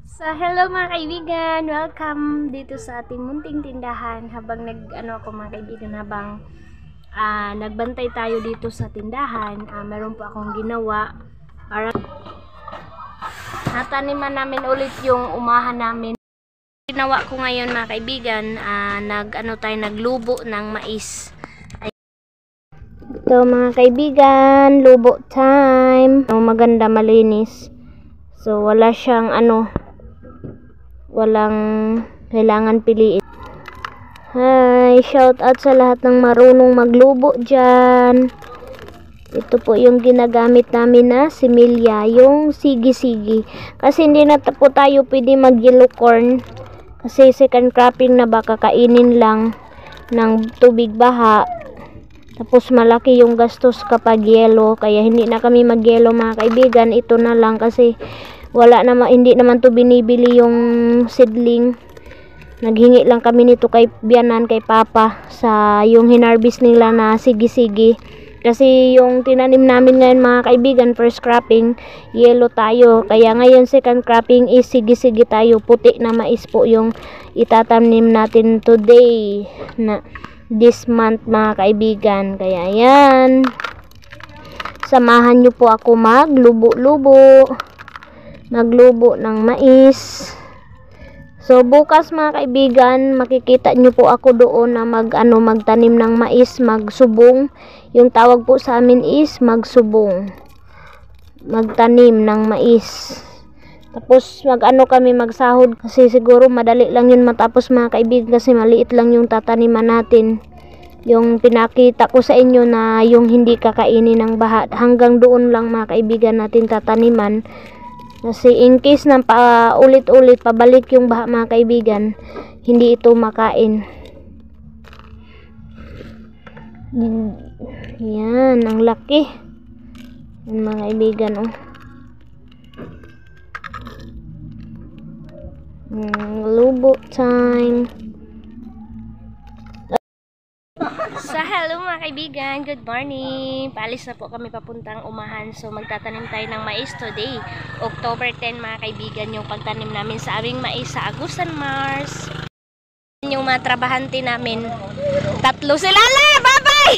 So, hello mga kaibigan! Welcome dito sa ating munting tindahan. Habang ako mga kaibigan, habang nagbantay tayo dito sa tindahan, meron po akong ginawa para nataniman namin ulit yung umahan namin. Ginawa ko ngayon mga kaibigan, naglubo ng mais. Ito mga kaibigan, lubo time. Maganda, malinis. So, wala siyang walang kailangan piliin. Hi, shout out sa lahat ng marunong maglubo dyan. Ito po yung ginagamit namin na similya, yung sigi-sigi. Kasi hindi na po tayo pwede mag yellow corn. Kasi second cropping na, baka kainin lang ng tubig baha. Tapos malaki yung gastos kapag yellow. Kaya hindi na kami mag yellow mga kaibigan. Ito na lang kasi hindi naman to binibili yung seedling. Naghingi lang kami nito kay biyanan, kay papa, sa yung hinarvest nila na sigi-sigi. Kasi yung tinanim namin ngayon mga kaibigan, first cropping, yellow tayo. Kaya ngayon second cropping is sigi-sigi tayo. Puti na mais po yung itatanim natin today, na this month mga kaibigan. Kaya yan, samahan nyo po ako maglubo ng mais. So bukas mga kaibigan, makikita nyo po ako doon na magtanim ng mais, magsubong. Yung tawag po sa amin is magsubong, magtanim ng mais. Tapos kami magsahod, kasi siguro madali lang yun matapos mga kaibigan, kasi maliit lang yung tataniman natin. Yung pinakita ko sa inyo na yung hindi kakainin ng baha, hanggang doon lang mga kaibigan natin tataniman. Kasi in case na ulit-ulit pabalik yung baha mga kaibigan, hindi ito makain. Yan, ang laki. Yan mga kaibigan, oh. Lubo time. So, hello mga kaibigan, good morning. Paalis na po kami papuntang umahan. So, magtatanim tayo ng mais today, October 10 mga kaibigan, yung pagtanim namin sa aming mais sa Agusan, Mars. Yung mga trabahante namin, 3 sila na! Bye-bye!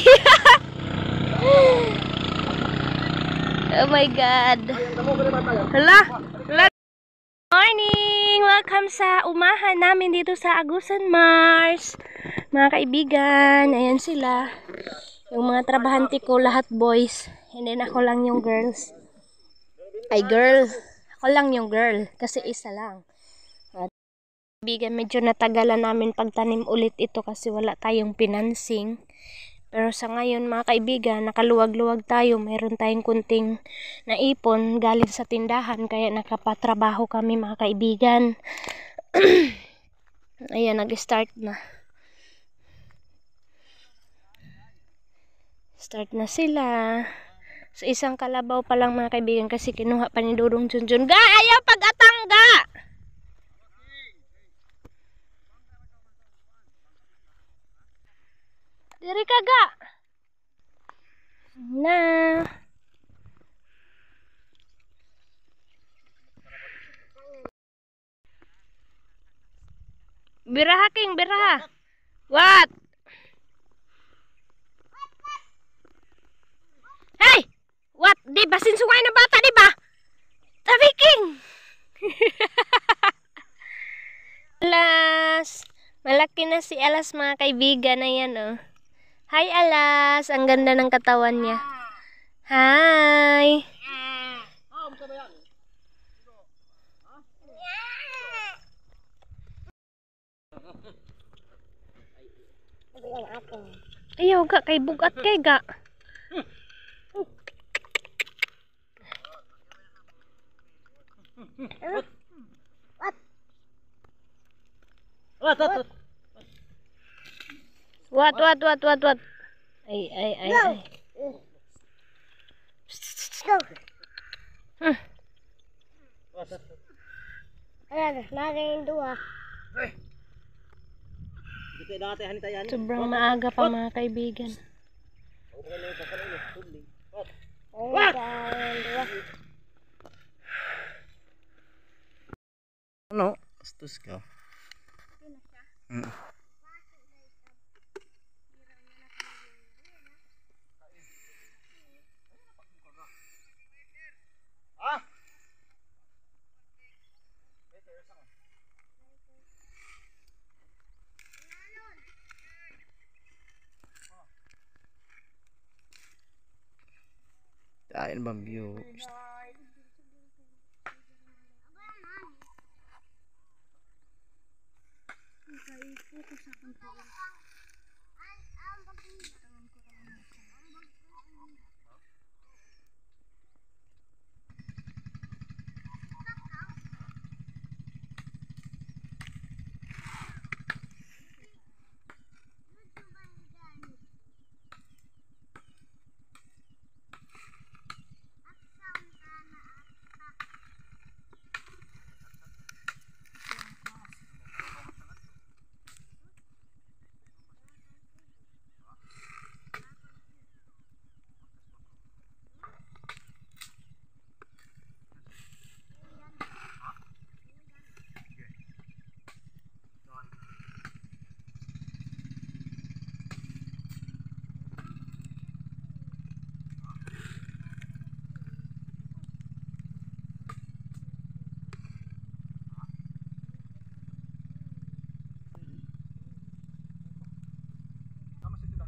Oh my God. Hala! Morning! Welcome sa umahan namin dito sa Agusan, Mars. Mga kaibigan, ayan sila. Yung mga trabahante ko, lahat boys. And then ako lang yung girls. Ay, girl. Ako lang yung girl. Kasi isa lang. At kaibigan, medyo natagalan namin pagtanim ulit ito kasi wala tayong financing. Pero sa ngayon mga kaibigan, nakaluwag-luwag tayo. Meron tayong kunting naipon galing sa tindahan. Kaya nakapatrabaho kami mga kaibigan. Ayan, nag-start na. Start na sila. So, isang kalabaw pa lang mga kaibigan kasi kinuha pa ni Dudong Junjun. Ga! Ayaw pag-atang, ga! Diri ka, ga! Na! Biraha, King! Biraha! What? Hey! What? Di ba? Sinsungay na bata, di ba? Tabi, King! Alas! Malaki na si Alas mga kaibigan na yan, oh. Hi, Alas! Ang ganda ng katawan niya. Hi! Ayaw, ga! Kay bugat kay, ga! What? What? Ay. Ayan, naging dua. Sobrang maaga pa mga kaibigan. What? Ano? Bastos ka. Kain bang view?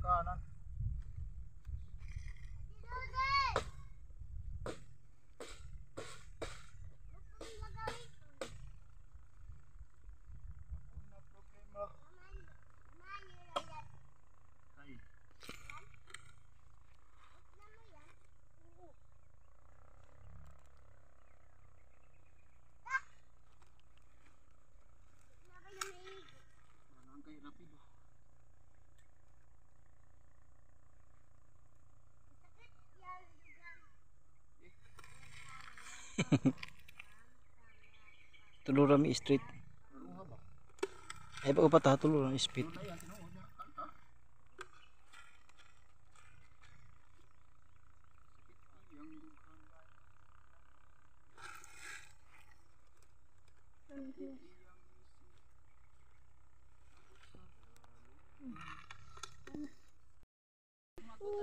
Kanan. Tulurami street. Ay pa patah tulurami street.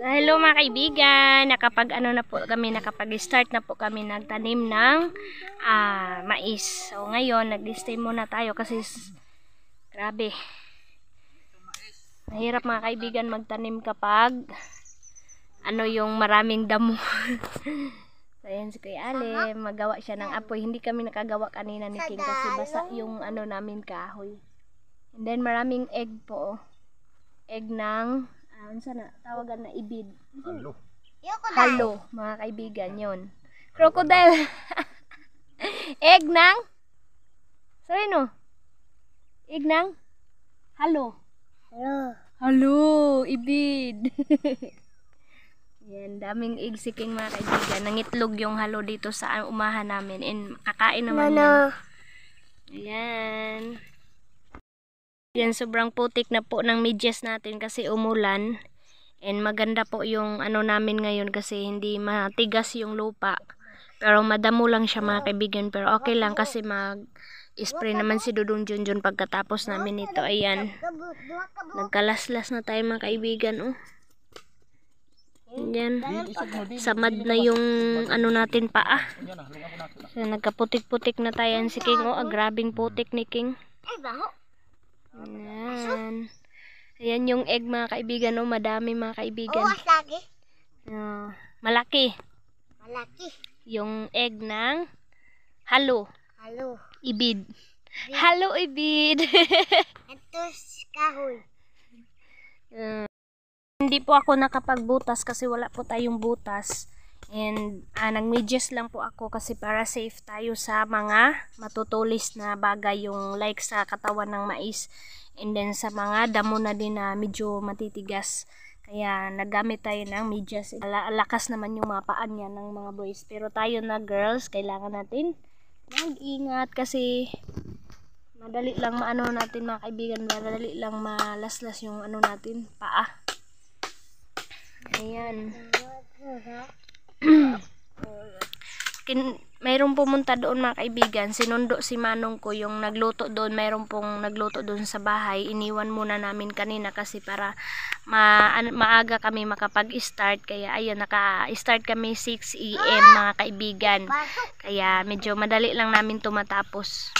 Hello mga kaibigan, nakapag-start na po kami nagtanim ng mais. So ngayon, nag-stay muna tayo kasi grabe. Mahirap mga kaibigan magtanim kapag yung maraming damo. So ayan si Kuya Ale, magawa siya ng apoy. Hindi kami nakagawa kanina ni King kasi basa yung namin kahoy. And then maraming egg po. Egg ng sana tawagan na ibid. Halo. Halo, mga kaibigan, yun. Crocodile. Egg ng sorry no. Egg ng halo. Halo, ibid. Yan, daming egg si King mga kaibigan. Nangitlog yung halo dito sa umahan namin. And kakain naman yan. Ayan. Yan, sobrang putik na po ng medyas natin kasi umulan. And maganda po yung namin ngayon kasi hindi matigas yung lupa. Pero madamo lang siya mga kaibigan. Pero okay lang kasi mag-spray naman si Dudong Junjun pagkatapos namin ito. Ayan. Nagkalaslas na tayo mga kaibigan. Oh. Yan. Samad na yung natin paa. So, nagkaputik-putik na tayo si King. Oh, grabing putik ni King. Ayan. Ayan yung egg mga kaibigan. Oh, madami mga kaibigan. Malaki. Malaki. Yung egg ng halo. Halo. Ibid. Halo, ibid. Ito kahoy. Hindi po ako nakapagbutas kasi wala po tayong butas. And nagmedyas lang po ako kasi para safe tayo sa mga matutulis na bagay, yung like sa katawan ng mais. And then sa mga damo na din na medyo matitigas. Kaya nagamit tayo ng medyas. Lakas naman yung mga paan niya ng mga boys. Pero tayo na girls, kailangan natin mag-ingat kasi madali lang natin mga kaibigan. Madali lang malaslas yung natin, paa. Ayan. mayroong pumunta doon mga kaibigan, sinundo si Manong ko yung nagluto doon, mayroong pong nagluto doon sa bahay, iniwan muna namin kanina kasi para maaga kami makapag-start, kaya ayun, naka-start kami 6 AM mga kaibigan, kaya medyo madali lang namin tumatapos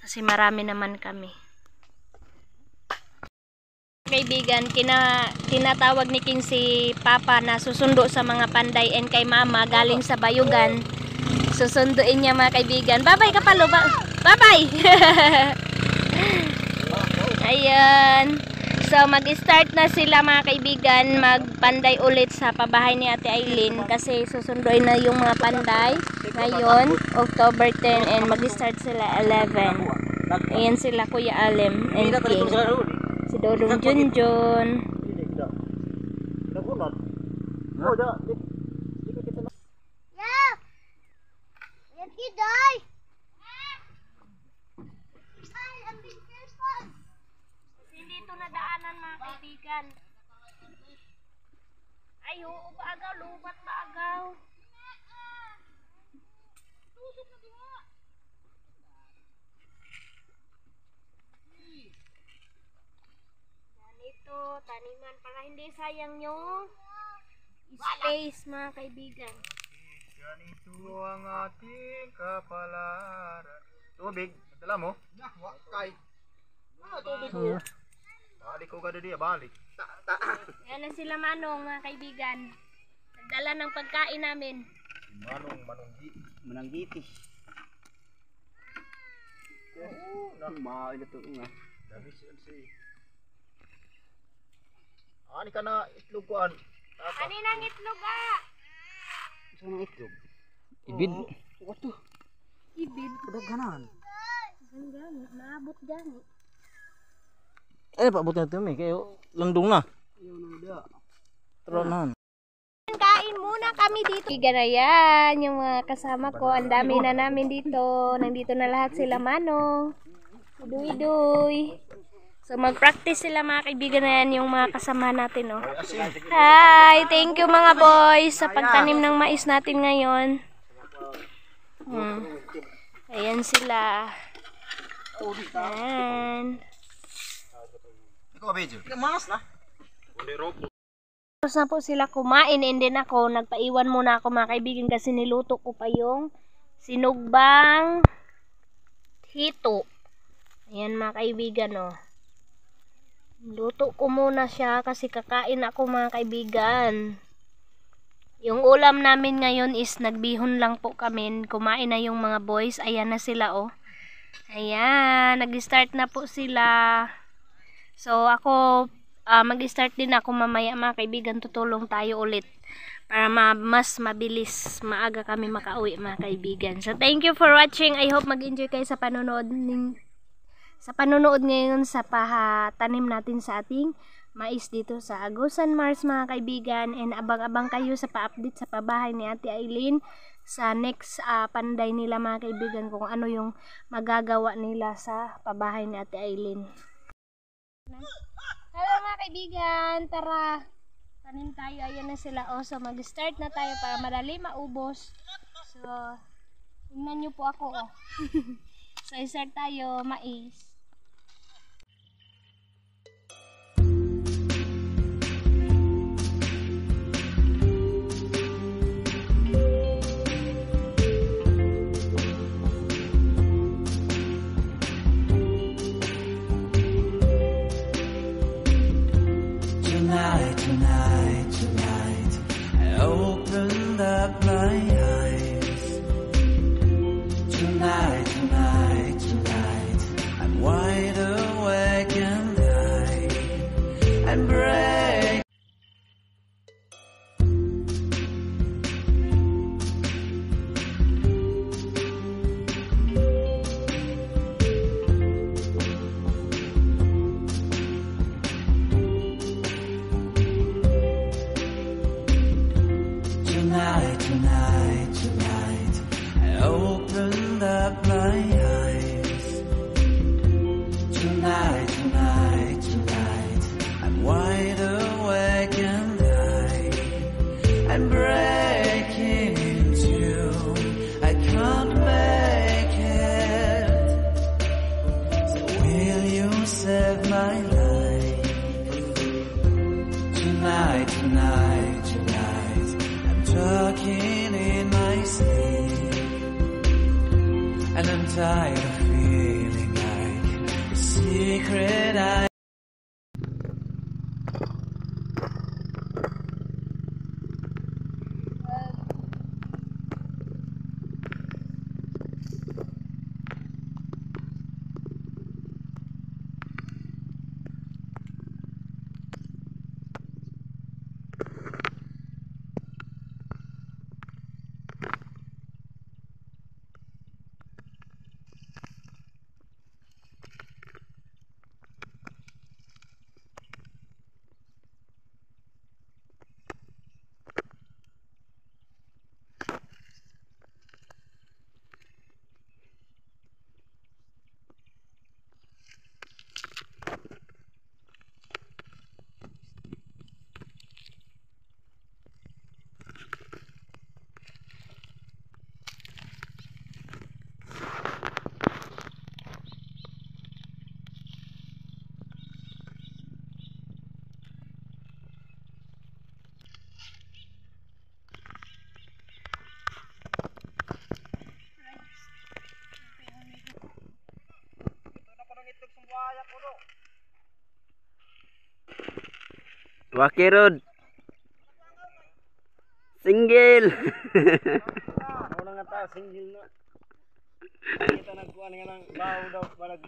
kasi marami naman kami. Kaibigan, tinatawag ni King si Papa na susundo sa mga panday and kay Mama galing sa Bayugan. Susunduin niya mga kaibigan. Bye-bye kapalo. Bye-bye. Ayun. So mag-start na sila mga kaibigan, magpanday ulit sa pabahay ni Ate Aileen kasi susunduin na yung mga panday ngayon, October 10, and mag-start sila 11. Ayan sila Kuya Alem and King. Si Dodong Junjun. Hindi ito nadaanan mga kaibigan. Ay, oo ba agaw? Lubat ba agaw? Yan ito, taniman para hindi sayang yung space mga kaibigan. Yan ito ang ating kapalaran. Tubig, dala mo? Kay. Tubig ko. Balik ko kada dia, balik. Yan na sila Manong mga kaibigan. Nagdala ng pagkain namin. Mananggiti. Nang mahal ito nga. Dami siya. Ani ka na itlog ko an. Kaninang itlog ah. Isa ng itlog. Ibid. Wato. Ibid. Kadaghanan. Gani, naabot gani. Eh, paabot na ito may. Kayo, landong na. Ayaw na dia. Tronan. Kain muna kami dito. Ganayan, yung mga kasama ko. Ang dami na namin dito. Nandito na lahat sila Manong. Duy-duy. So mag-practice sila mga kaibigan na yan, yung mga kasama natin. Oh. Hi! Thank you mga boys sa pagtanim ng mais natin ngayon. Ayan sila. Ayan. Tapos na po sila kumain and then ako, nagpaiwan muna ako mga kaibigan kasi niluto ko pa yung sinugbang hito. Ayan mga kaibigan oh. Luto ko muna siya kasi kakain ako mga kaibigan. Yung ulam namin ngayon is nagbihon lang po kami. Kumain na yung mga boys. Ayan na sila oh. Ayan, nag-start na po sila. So ako mag-start din ako mamaya mga kaibigan. Tutulong tayo ulit para mas mabilis, maaga kami makauwi mga kaibigan. So thank you for watching. I hope mag-enjoy kayo sa panonood ngayon sa pahatanim natin sa ating mais dito sa Agusan Mars mga kaibigan, and abang-abang kayo sa pa-update sa pabahay ni Ate Aileen sa next panday nila mga kaibigan, kung ano yung magagawa nila sa pabahay ni Ate Aileen. Hello mga kaibigan, tara tanim tayo. Ayan na sila oh. So mag-start na tayo para madali maubos. So tingnan nyo po ako oh. So start tayo, mais. Tonight, I opened up my eyes. Tonight, I'm And I'm tired of feeling like a secret I Wakirod. Single. Ano nga ta, single na. Kita nagkuhan nga ng baw daw balag.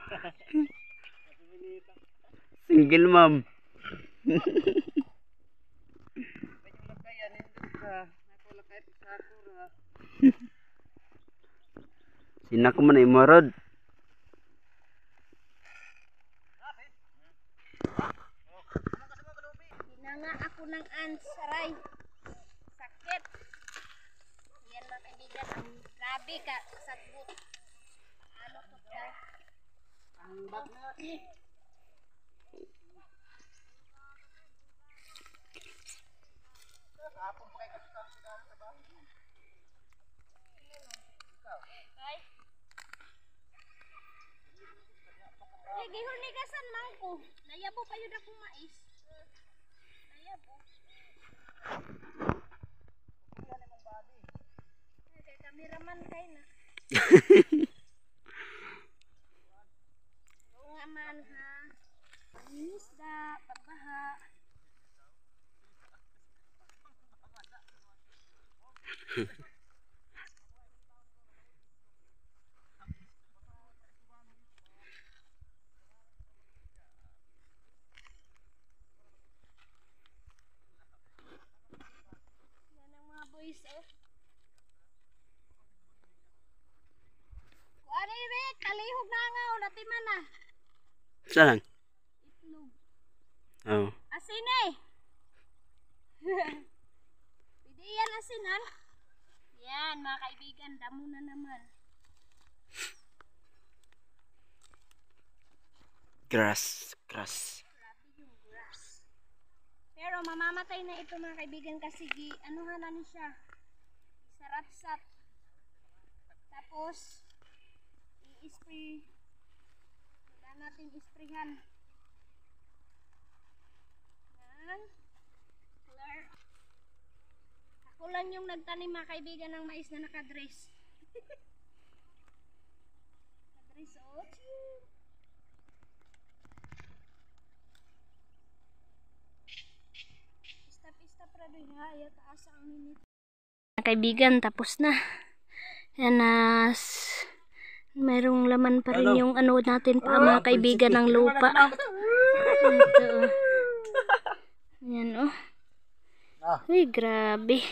Single ma'am. Sina ko man imorod. Hinanga ako ng ansaray. Sakit. Yan mga kaibigan. Ang grabe ka. Sagbot. Ano to ka? Ang bak na. Gihunigasan man ko. Nayabo pa yun akong mais. Nayabo. Kay kameraman kay na. Oo nga man ha. Isda, pagbaha. Boys, oh. Kuan ibe, kalihog na nga, natiman na. Saan? Itlog. Oh. Asin eh. Pwede yan asinan. Yan, mga kaibigan, damo na naman. Grass. Grabe yung grass. Pero mamamatay na ito mga kaibigan kasi anuhan na ni siya. Sarat-sat. Tapos i-spray. Wala natin isprayhan. Yan. Clear. Ako lang yung nagtanim mga kaibigan ng mais na nakadress. Nakadress oh. Kaibigan, tapos na. Yan na. Mayroong laman pa rin yung ano natin pa mga kaibigan ng lupa. Ito. Yan oh. Uy, grabe.